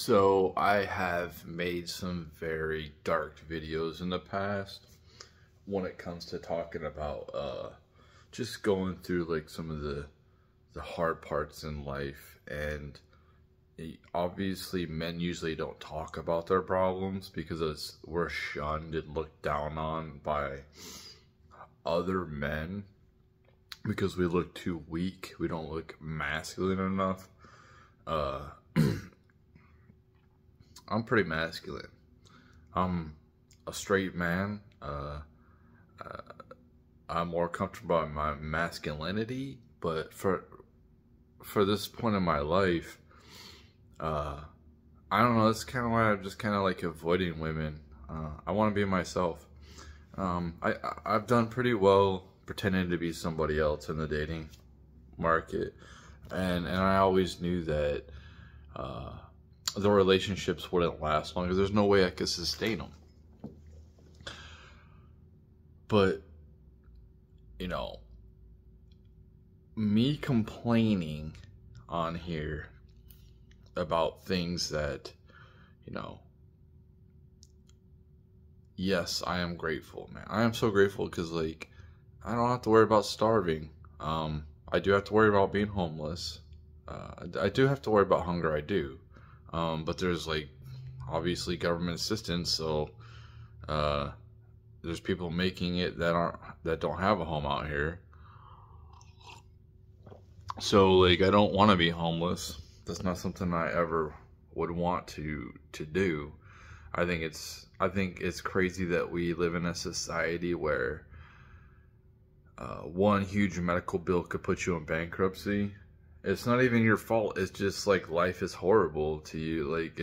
So I have made some very dark videos in the past when it comes to talking about just going through like some of the hard parts in life. And obviously men usually don't talk about their problems because we're shunned and looked down on by other men because we look too weak. We don't look masculine enough. I'm pretty masculine. I'm a straight man. I'm more comfortable in my masculinity, but for this point in my life, I don't know. That's kind of why I'm just kind of like avoiding women. I want to be myself. I've done pretty well pretending to be somebody else in the dating market, and I always knew that the relationships wouldn't last long because there's no way I could sustain them. But you know, me complaining on here about things that, yes, I am grateful, man. I am so grateful because, like, I don't have to worry about starving. I do have to worry about being homeless. I do have to worry about hunger, I do. But there's, like, obviously government assistance, so there's people making it that don't have a home out here. So, like, I don't want to be homeless. That's not something I ever would want to do. I think it's crazy that we live in a society where one huge medical bill could put you in bankruptcy. It's not even your fault. It's just like life is horrible to you. Like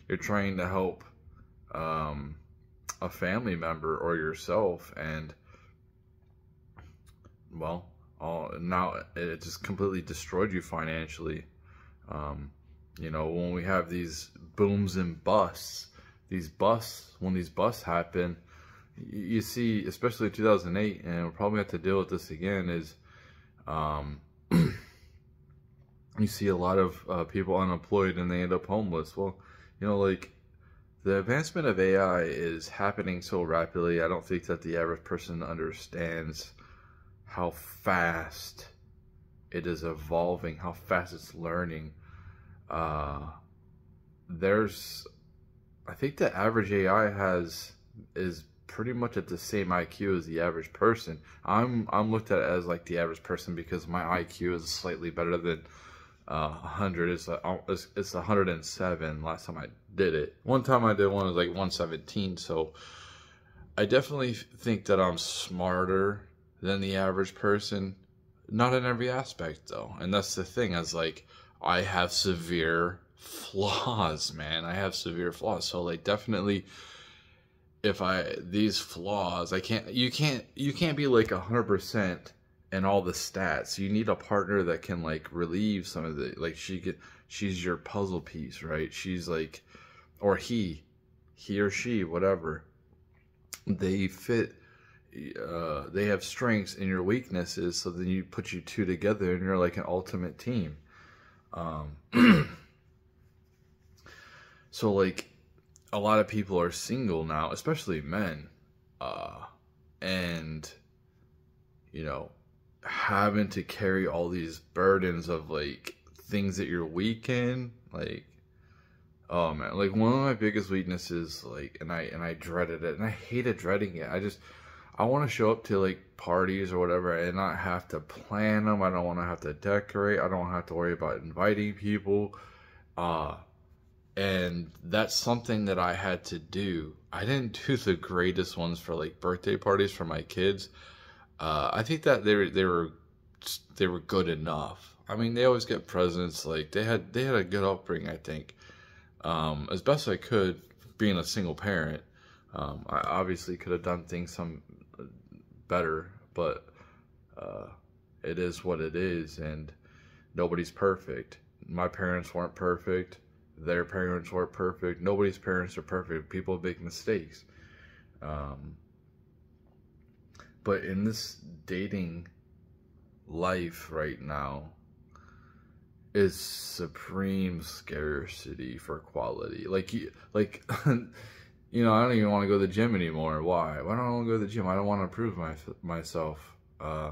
you're trying to help a family member or yourself, and well, now it just completely destroyed you financially. When we have these booms and busts, when these busts happen, you see, especially in 2008, and we'll probably have to deal with this again, is you see a lot of people unemployed and they end up homeless. Well, like, the advancement of AI is happening so rapidly, I don't think that the average person understands how fast it is evolving, how fast it's learning. I think the average AI is pretty much at the same IQ as the average person. I'm looked at as like the average person because my IQ is slightly better than 100. It's 107 last time I did it. One time I did one was like 117. So I definitely think that I'm smarter than the average person. Not in every aspect though, and that's the thing. Is like I have severe flaws, man. I have severe flaws. So like definitely, these flaws, you can't be like 100% in all the stats. You need a partner that can like relieve some of the, like, she's your puzzle piece, right? She's like, or he or she, whatever. They fit. They have strengths and your weaknesses, so then you put you two together and you're like an ultimate team. So like a lot of people are single now, especially men, and having to carry all these burdens of like things that you're weak in. Like, oh man, like one of my biggest weaknesses, like, and I dreaded it, and I hated dreading it. I want to show up to like parties or whatever and not have to plan them. I don't want to have to decorate. I don't have to worry about inviting people. And that's something that I had to do. I didn't do the greatest ones for like birthday parties for my kids. I think that they were good enough. I mean, they always get presents. Like they had a good upbringing, I think. As best I could, being a single parent. I obviously could have done things some better, but it is what it is, and nobody's perfect. My parents weren't perfect. Their parents weren't perfect. Nobody's parents are perfect. People make mistakes. But in this dating life right now, is supreme scarcity for quality. Like you know, I don't even want to go to the gym anymore. Why? Why don't I want to go to the gym? I don't want to prove myself. Why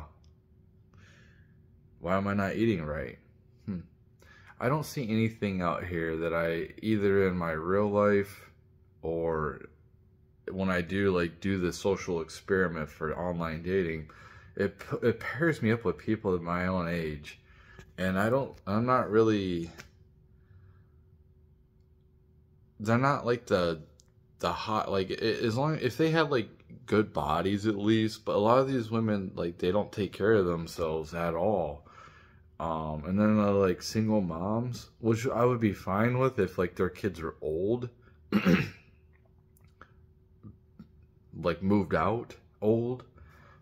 am I not eating right? I don't see anything out here that I, either in my real life or when I do the social experiment for online dating, it pairs me up with people at my own age, and I'm not really, they're not like the hot, like, as long if they have like good bodies at least. But a lot of these women, like, they don't take care of themselves at all. And then like single moms, which I would be fine with if like their kids are old, like moved out old,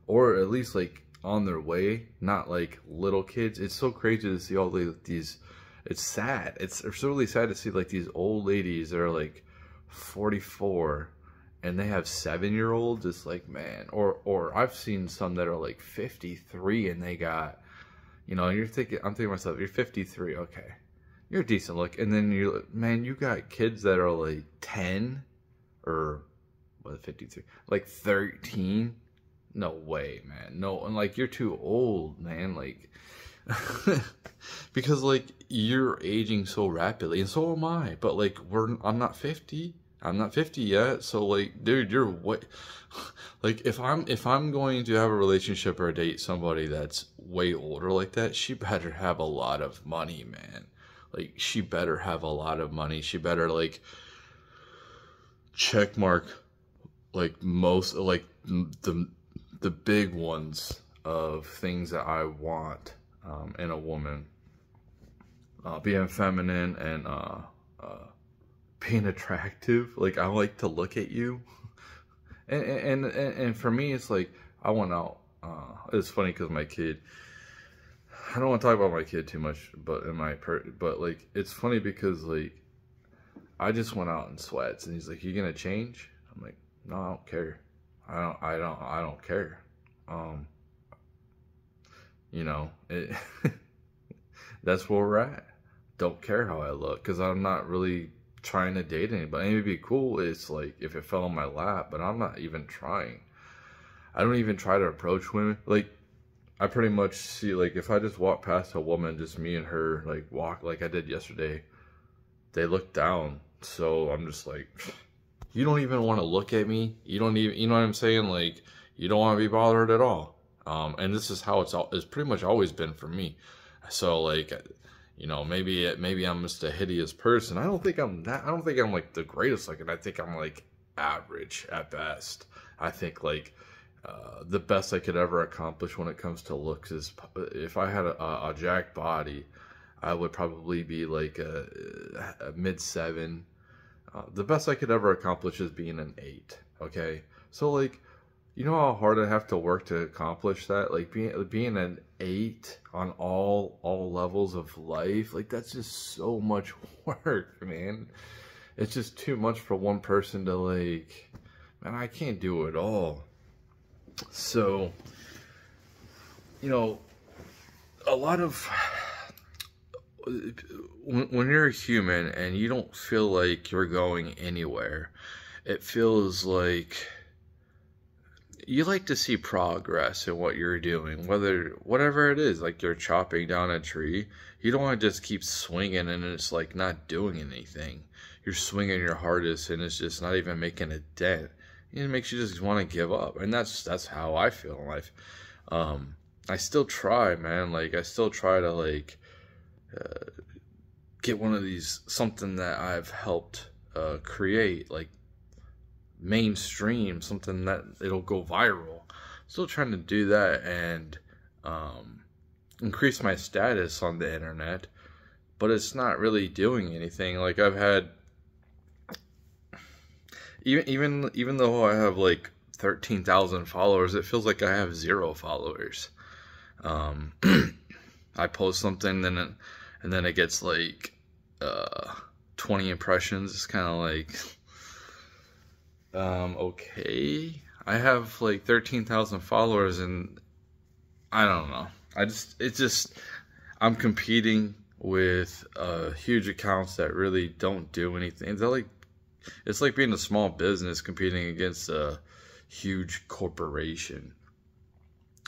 or at least like on their way, not like little kids. It's so crazy to see all these, it's sad. It's really sad to see like these old ladies that are like 44 and they have 7-year-olds. It's like, man, or I've seen some that are like 53 and they got, you know, I'm thinking to myself, you're 53, okay, you're a decent look, and then man, you got kids that are like 10 or what, 53, like 13. No way, man. No, and like, you're too old, man. Like, because like you're aging so rapidly, and so am I. But like, I'm not 50. I'm not 50 yet. So like, dude, you're what? Like, if I'm going to have a relationship or date somebody that's way older like that, she better have a lot of money, man. Like, she better have a lot of money. She better like check mark like most, like the big ones of things that I want in a woman. Being feminine and being attractive. Like, I like to look at you. And for me, it's like, I went out. It's funny because my kid, I don't want to talk about my kid too much, but but like, it's funny because like, I just went out in sweats, and he's like, "You gonna change?" I'm like, "No, I don't care. I don't care." You know, that's where we're at. Don't care how I look, because I'm not really trying to date anybody. It'd be cool, it's like if it fell on my lap, but I'm not even trying. I don't even try to approach women. Like, I pretty much see, like, if I just walk past a woman, just me and her, like, walk like I did yesterday, they look down. So I'm just like, you don't even want to look at me. You don't even, you know what I'm saying? Like, you don't want to be bothered at all. And this is how it's pretty much always been for me. So like, you know, maybe I'm just a hideous person. I don't think I'm like the greatest looking. I think I'm like average at best. I think like the best I could ever accomplish when it comes to looks is, if I had a jacked body, I would probably be like a mid-7. The best I could ever accomplish is being an 8. Okay, so like, you know how hard I have to work to accomplish that? Like, being an 8 on all levels of life, like, that's just so much work, man. It's just too much for one person to, like, man, I can't do it all. So, you know, a lot of, when you're a human and you don't feel like you're going anywhere, it feels like you like to see progress in what you're doing, whatever it is. Like, you're chopping down a tree, you don't want to just keep swinging and it's like not doing anything. You're swinging your hardest and it's just not even making a dent. It makes you just want to give up, and that's how I feel in life. I still try, man. Like, I still try to like get one of these, something that I've helped create, like mainstream, something that it'll go viral. Still trying to do that and increase my status on the internet, but it's not really doing anything. Like, I've had, even though I have like 13,000 followers, it feels like I have 0 followers. I post something, and then it gets like 20 impressions. It's kind of like, okay, I have like 13,000 followers, and I don't know. I'm competing with huge accounts that really don't do anything. They're like, it's like being a small business competing against a huge corporation.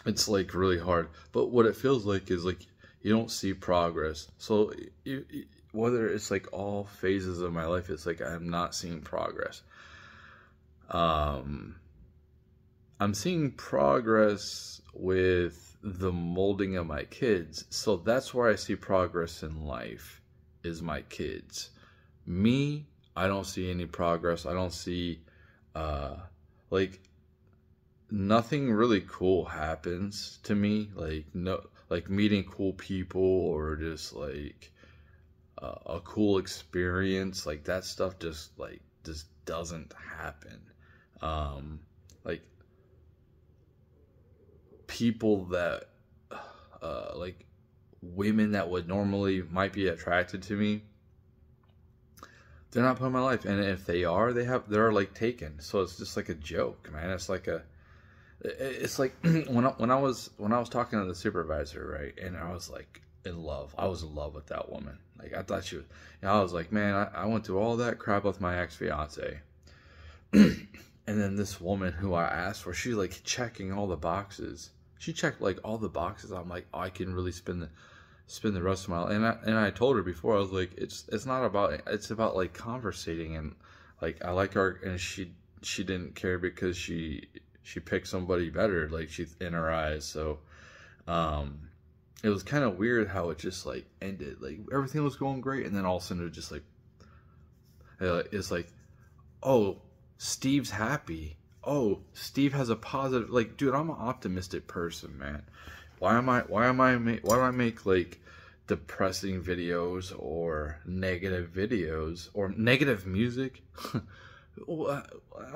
It's like really hard. But what it feels like is like you don't see progress. So whether it's like all phases of my life, it's like I'm not seeing progress. I'm seeing progress with the molding of my kids. So that's where I see progress in life, is my kids. Me, I don't see any progress. I don't see, like, nothing really cool happens to me. Like, no, like meeting cool people or just like a cool experience. Like that stuff just doesn't happen. Like people that like women that would normally might be attracted to me, they're not part of my life, and if they are, they're like taken. So it's just like a joke, man. It's like when I was talking to the supervisor, right, and I was like in love. I was in love with that woman. Like I thought she was. I was like, man, I went through all that crap with my ex-fiance. And then this woman who I asked for, she's like checking all the boxes. She checked like all the boxes. I'm like, oh, I can really spend the rest of my life. And I told her before, I was like, it's about like conversating, and like I like her, and she didn't care because she picked somebody better, like she's in her eyes. So it was kind of weird how it just like ended. Like everything was going great, and then all of a sudden it just like it's like, oh, Steve's happy. Oh, Steve has a positive. Like, dude, I'm an optimistic person, man. Why do I make like depressing videos or negative videos or negative music? I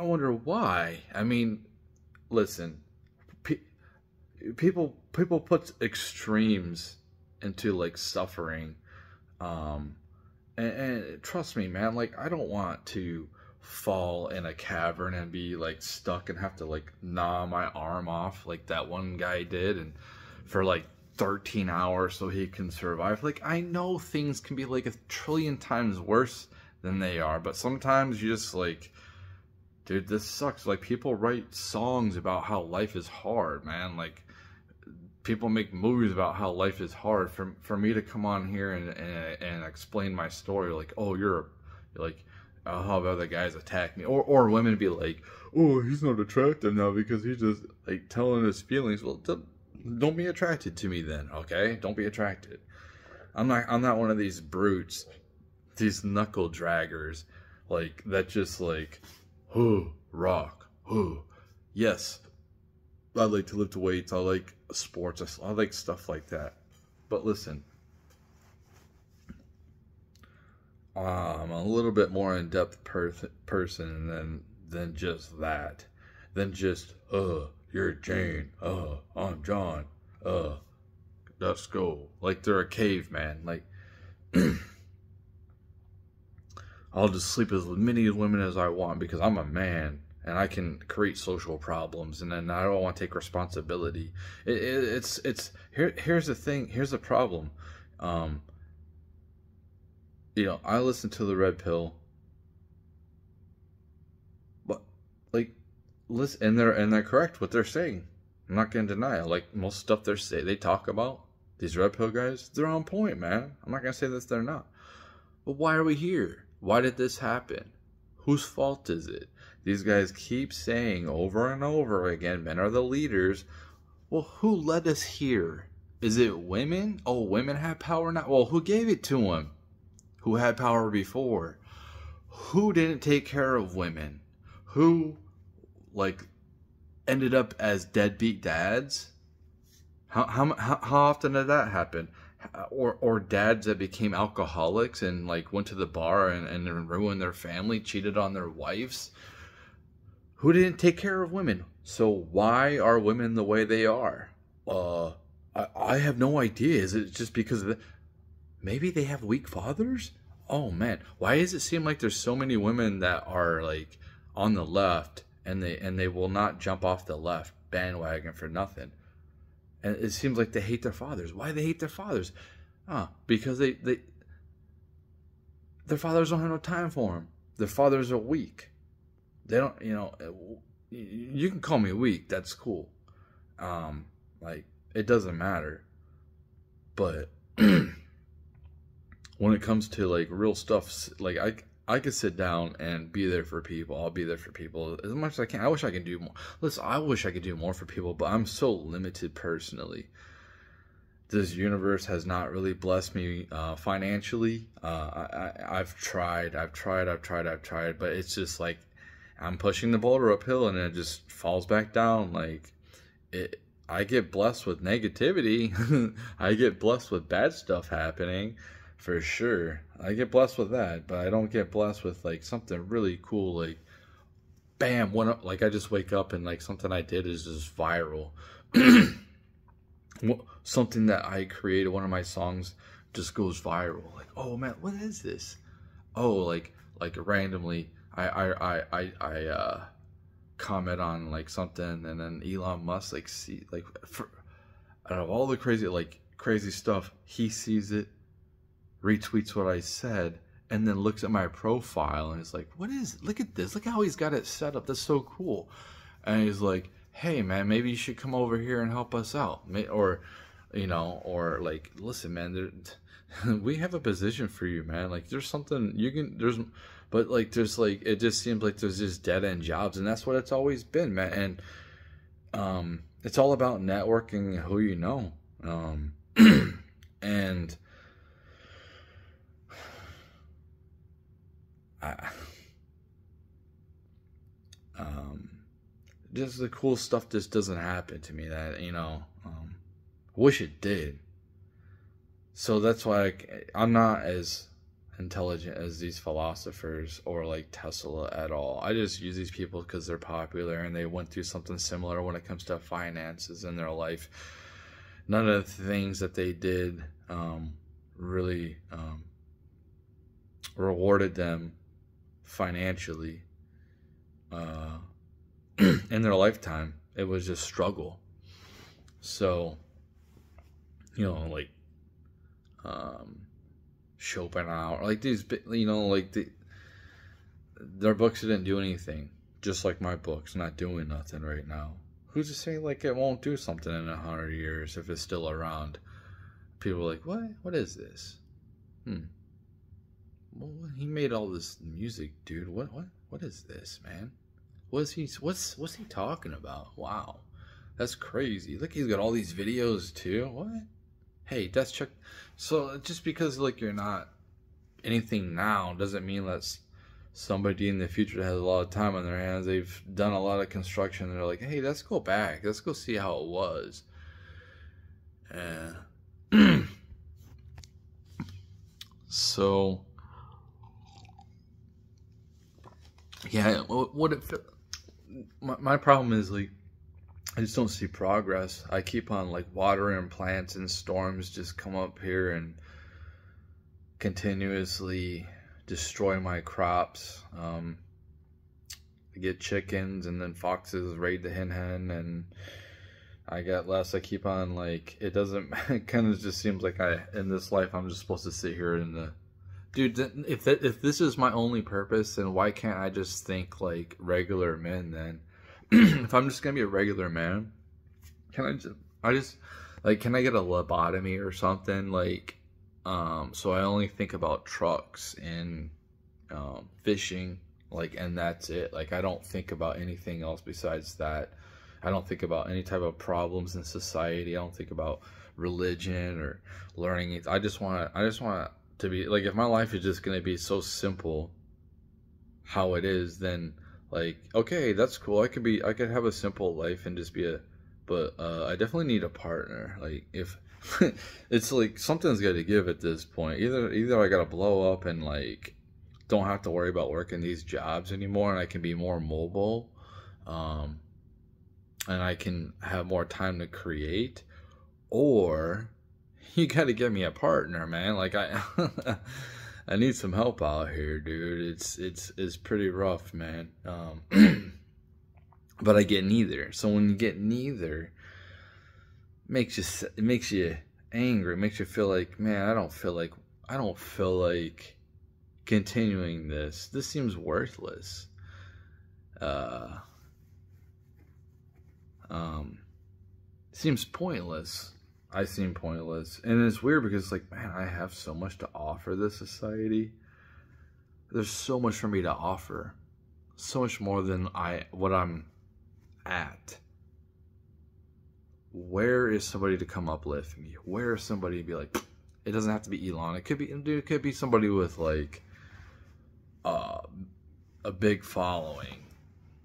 wonder why. I mean, listen, people put extremes into like suffering, and trust me, man. Like, I don't want to fall in a cavern and be like stuck and have to like gnaw my arm off like that one guy did, and for like 13 hours so he can survive. Like, I know things can be like a trillion times worse than they are, but sometimes you just like, dude, this sucks. Like, people write songs about how life is hard, man. Like, people make movies about how life is hard. For me to come on here and explain my story, like, oh, you're like, how other guys attack me, or women be like, oh, he's not attractive now because he's just like telling his feelings. Well, don't be attracted to me then, okay? Don't be attracted. I'm not one of these brutes, these knuckle draggers, like that just like, oh, rock, oh, yes, I like to lift weights, I like sports, I like stuff like that. But listen, I'm a little bit more in-depth person than just that. Than just, you're Jane, I'm John, let's go. Like they're a caveman. Like, I'll just sleep with as many women as I want because I'm a man and I can create social problems, and then I don't want to take responsibility. Here's the thing. Here's the problem. I listen to the Red Pill, but like, listen, and they're correct what they're saying. I'm not gonna deny it. Like most stuff they talk about, these Red Pill guys, they're on point, man. I'm not gonna say that they're not. But why are we here? Why did this happen? Whose fault is it? These guys keep saying over and over again, men are the leaders. Well, who led us here? Is it women? Oh, women have power now? Well, who gave it to them? Who had power before? Who didn't take care of women? Who, like, ended up as deadbeat dads? How often did that happen? Or dads that became alcoholics and, like, went to the bar and ruined their family, cheated on their wives? Who didn't take care of women? So why are women the way they are? I have no idea. Is it just because of maybe they have weak fathers? Oh man, why does it seem like there's so many women that are like on the left and they will not jump off the left bandwagon for nothing? And it seems like they hate their fathers. Why do they hate their fathers? Because their fathers don't have no time for them. Their fathers are weak. They don't, you can call me weak. That's cool. Like, it doesn't matter. But when it comes to like real stuff, like I could sit down and be there for people. I'll be there for people as much as I can. I wish I could do more. Listen, I wish I could do more for people, but I'm so limited personally. This universe has not really blessed me financially. I've tried, but it's just like I'm pushing the boulder uphill and it just falls back down. Like I get blessed with negativity. I get blessed with bad stuff happening, for sure. I get blessed with that, but I don't get blessed with like something really cool. Like, bam, like I just wake up and like something I did is just viral. Something that I created, one of my songs just goes viral. Like, oh man, what is this? Oh, like randomly, I comment on like something, and then Elon Musk like out of all the crazy stuff, he sees it, retweets what I said, and then looks at my profile and is like, what is it? Look at this. Look how he's got it set up. That's so cool. And he's like, hey man, maybe you should come over here and help us out. Or like, listen man, we have a position for you, man. Like, there's something you can, but like, there's like, it just seems like there's just dead end jobs, and that's what it's always been, man. And it's all about networking and who you know. And just the cool stuff just doesn't happen to me that, wish it did. So that's why I'm not as intelligent as these philosophers or like Tesla at all. I just use these people because they're popular and they went through something similar when it comes to finances in their life. None of the things that they did really rewarded them financially in their lifetime. It was just struggle. So, like Schopenhauer, like these, like their books didn't do anything. Just like my book's not doing nothing right now. Who's to say like it won't do something in 100 years if it's still around? People are like, what? What is this? Well, he made all this music, dude. What is this, man? What's he talking about? Wow, that's crazy. Look, he's got all these videos too. What? Hey, that's Chuck. So just because like you're not anything now doesn't mean that somebody in the future that has a lot of time on their hands, they've done a lot of construction, and they're like, hey, let's go back. Let's go see how it was. So, yeah, my problem is like, I just don't see progress. I keep on like watering plants, and storms just come up here and continuously destroy my crops. I get chickens, and then foxes raid the hen, and I get less. I keep on like, it doesn't, it kind of just seems like in this life I'm just supposed to sit here in the, dude, if this is my only purpose, then why can't I just think like regular men then? If I'm just gonna be a regular man, can I just can I get a lobotomy or something, like, so I only think about trucks and fishing, like, and that's it. Like, I don't think about anything else besides that. I don't think about any type of problems in society. I don't think about religion or learning it. I just want to be like, if my life is just gonna be so simple how it is, then like, okay, that's cool. I could have a simple life and just be but I definitely need a partner. Like, if it's like something's got to give at this point. Either I got to blow up and like don't have to worry about working these jobs anymore, and I can be more mobile, and I can have more time to create, or you got to get me a partner, man. Like, I need some help out here, dude. It's pretty rough, man. But I get neither. So when you get neither, it makes you angry. It makes you feel like, man, I don't feel like continuing this. This seems worthless. Uh, um, Seems pointless. I seem pointless. And it's weird because, like, man, I have so much to offer this society. There's so much for me to offer. So much more than what I'm at. Where is somebody to come uplift me? Where is somebody to be like, it doesn't have to be Elon. It could be somebody with like a big following.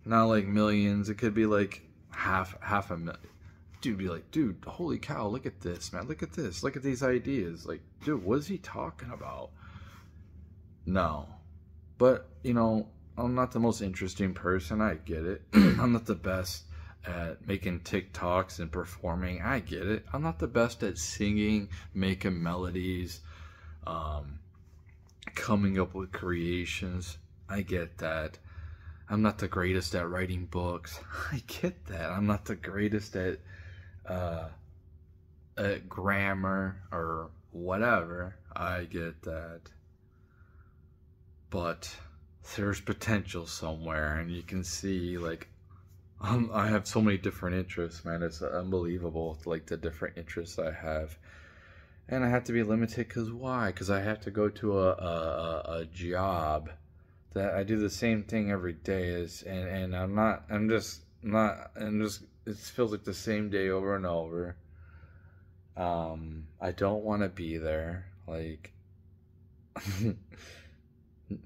Not like millions. It could be like half a million. Dude, be like, dude, holy cow, look at this, man. Look at this. Look at these ideas. Like, dude, what is he talking about? No. But, you know, I'm not the most interesting person. I get it. I'm not the best at making TikToks and performing. I get it. I'm not the best at singing, making melodies, coming up with creations. I get that. I'm not the greatest at writing books. I get that. I'm not the greatest at grammar or whatever. I get that. But there's potential somewhere, and you can see, like, I have so many different interests, man. It's unbelievable, like, the different interests I have. And I have to be limited, because why? Because I have to go to a job that I do the same thing every day, and it feels like the same day over and over. I don't want to be there, like,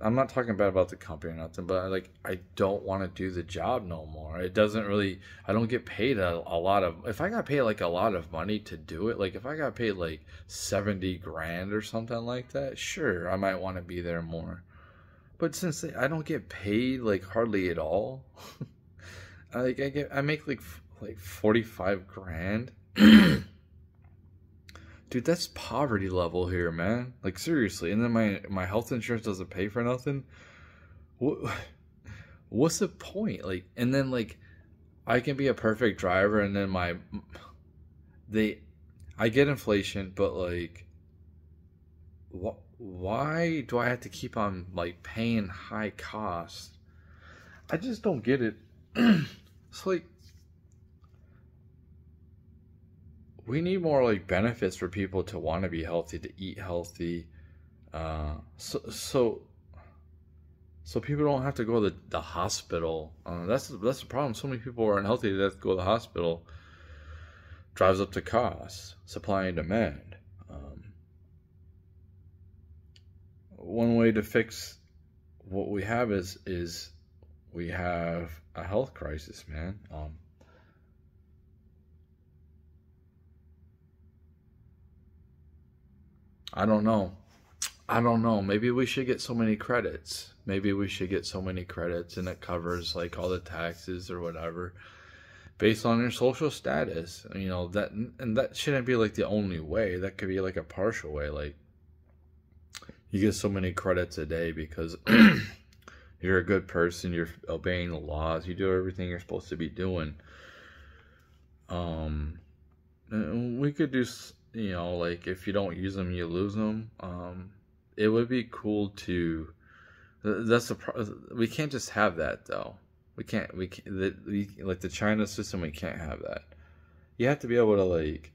I'm not talking bad about the company or nothing, but like, I don't want to do the job no more. It doesn't really, I don't get paid a lot of, if I got paid like a lot of money to do it, like if I got paid like 70 grand or something like that, sure, I might want to be there more. But since I don't get paid like hardly at all, I make like 45 grand. Dude, that's poverty level here, man. Like, seriously. And then my health insurance doesn't pay for nothing. What's the point? Like, and then, like, I can be a perfect driver, and then I get inflation, but, like, why do I have to keep on, like, paying high costs? I just don't get it. It's like, we need more like benefits for people to want to be healthy, to eat healthy, so people don't have to go to the hospital. That's the problem. So many people are unhealthy that have to go to the hospital. Drives up the costs, supply and demand. One way to fix what we have is we have a health crisis, man. I don't know. Maybe we should get so many credits. And it covers like all the taxes or whatever based on your social status. You know, that shouldn't be like the only way. That could be like a partial way. Like, you get so many credits a day because you're a good person, you're obeying the laws, you do everything you're supposed to be doing. We could do, you know, like, if you don't use them, you lose them. It would be cool to. We can't just have that though. Like the China system, we can't have that. You have to be able to, like,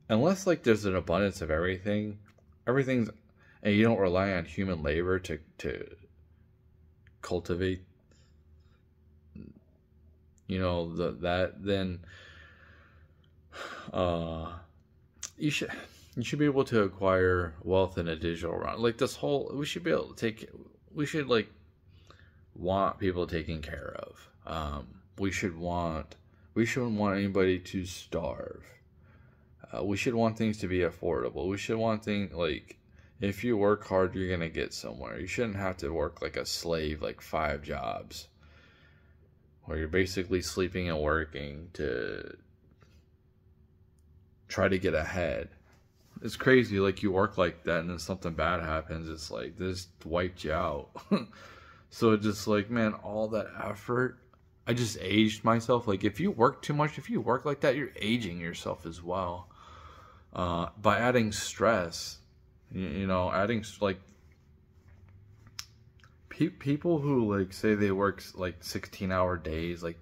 unless like there's an abundance of everything's, and you don't rely on human labor to cultivate, you know, then you should be able to acquire wealth in a digital realm. Like, this whole, we should like want people taken care of. We shouldn't want anybody to starve. We should want things to be affordable. We should want things like, if you work hard, you're gonna get somewhere. You shouldn't have to work like a slave, like 5 jobs, where you're basically sleeping and working to try to get ahead. It's crazy. Like, you work like that, and then something bad happens. It's like, this wiped you out. So it's just like, man, all that effort. I just aged myself. Like, if you work too much, if you work like that, you're aging yourself as well. by adding stress. You know, adding like people who like say they work like 16-hour days, like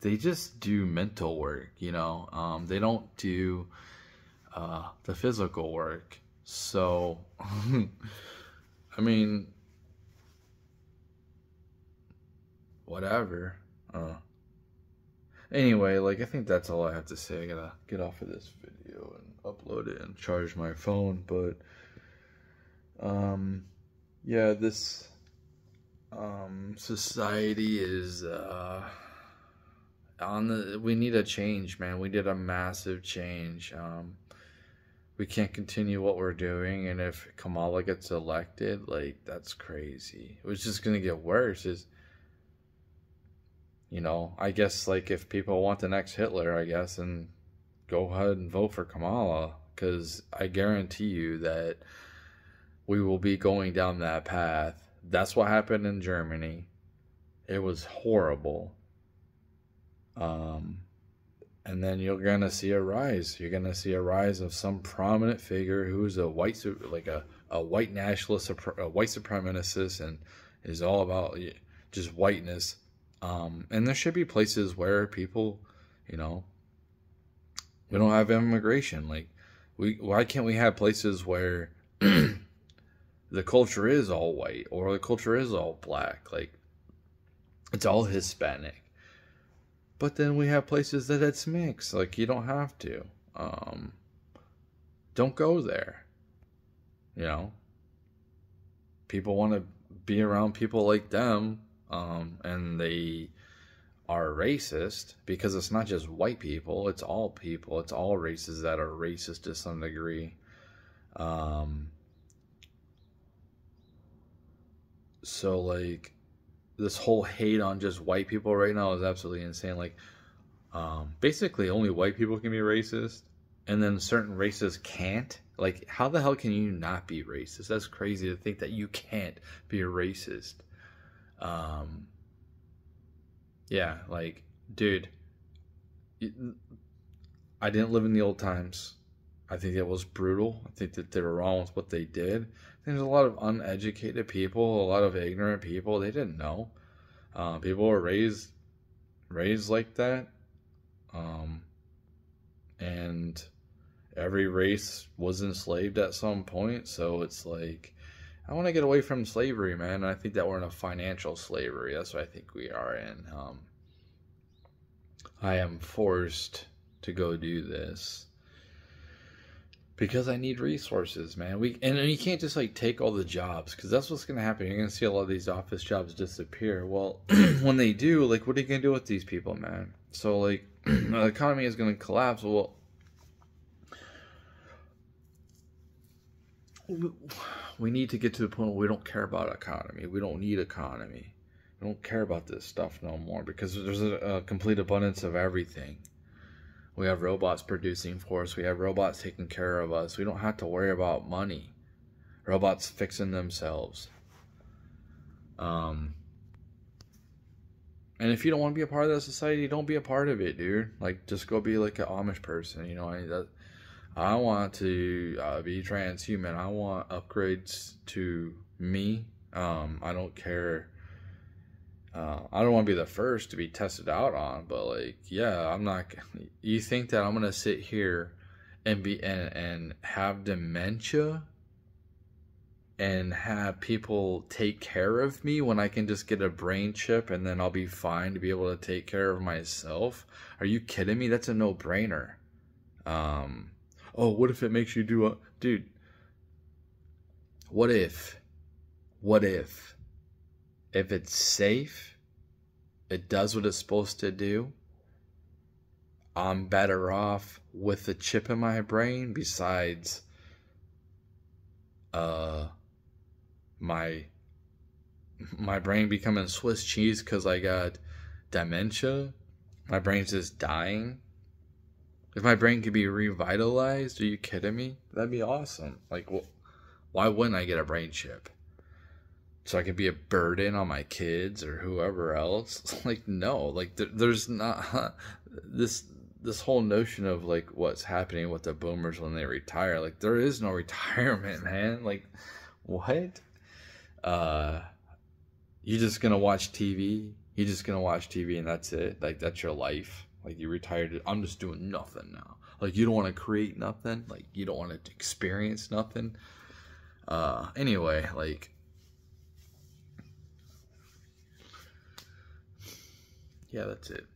they just do mental work. You know, they don't do the physical work. So, I mean, whatever. Anyway, like I think that's all I have to say. I gotta get off of this video and upload it and charge my phone. But yeah, this society is on the. We need a change, man. We need a massive change. We can't continue what we're doing, and if Kamala gets elected, like that's crazy. It was just gonna get worse. Is You know, I guess like if people want the next Hitler, I guess, and go ahead and vote for Kamala, because I guarantee you that we will be going down that path. That's what happened in Germany. It was horrible. And then you're gonna see a rise. You're gonna see a rise of some prominent figure who's a white nationalist, a white supremacist, and is all about just whiteness. And there should be places where people, you know, we don't have immigration. Like, why can't we have places where the culture is all white or the culture is all black? Like, it's all Hispanic. But then we have places that it's mixed. Like, you don't have to. Don't go there. You know? People want to be around people like them. And they are racist because it's not just white people. It's all people. It's all races that are racist to some degree. So, like, this whole hate on just white people right now is absolutely insane. Like, basically only white people can be racist, and then certain races can't. Like, how the hell can you not be racist? That's crazy to think that you can't be a racist. Yeah, like, dude, I didn't live in the old times. I think it was brutal. I think that they were wrong with what they did. I think there's a lot of uneducated people, a lot of ignorant people. They didn't know. People were raised like that. And every race was enslaved at some point. So it's like, I want to get away from slavery, man. And I think that we're in a financial slavery. That's what I think we are in. I am forced to go do this because I need resources, man. And you can't just like take all the jobs, because that's what's going to happen. You're going to see a lot of these office jobs disappear. Well, when they do, like, what are you going to do with these people, man? So, like, the economy is going to collapse. Well, we need to get to the point where we don't care about economy. We don't need economy. We don't care about this stuff no more, because there's a complete abundance of everything. We have robots producing for us. We have robots taking care of us. We don't have to worry about money. Robots fixing themselves. And if you don't want to be a part of that society, don't be a part of it, dude. Like, just go be like an Amish person. You know, I want to be transhuman. I want upgrades to me. I don't care. I don't want to be the first to be tested out on, but like, yeah, I'm not. You think that I'm gonna sit here and and have dementia and have people take care of me when I can just get a brain chip and then I'll be fine to be able to take care of myself? Are you kidding me? That's a no-brainer. Oh, what if it makes you do a... Dude, what if if it's safe, it does what it's supposed to do, I'm better off with the chip in my brain besides my brain becoming Swiss cheese because I got dementia? My brain's just dying. If my brain could be revitalized, are you kidding me? That'd be awesome. Like, why wouldn't I get a brain chip? So I could be a burden on my kids or whoever else? Like, no. Like, there's not... this whole notion of like what's happening with the boomers when they retire, like there is no retirement, man. Like what? You're just gonna watch TV. You're just gonna watch TV and that's it. Like that's your life. Like you retired. I'm just doing nothing now. Like you don't want to create nothing. Like you don't want to experience nothing. Anyway, like yeah, that's it.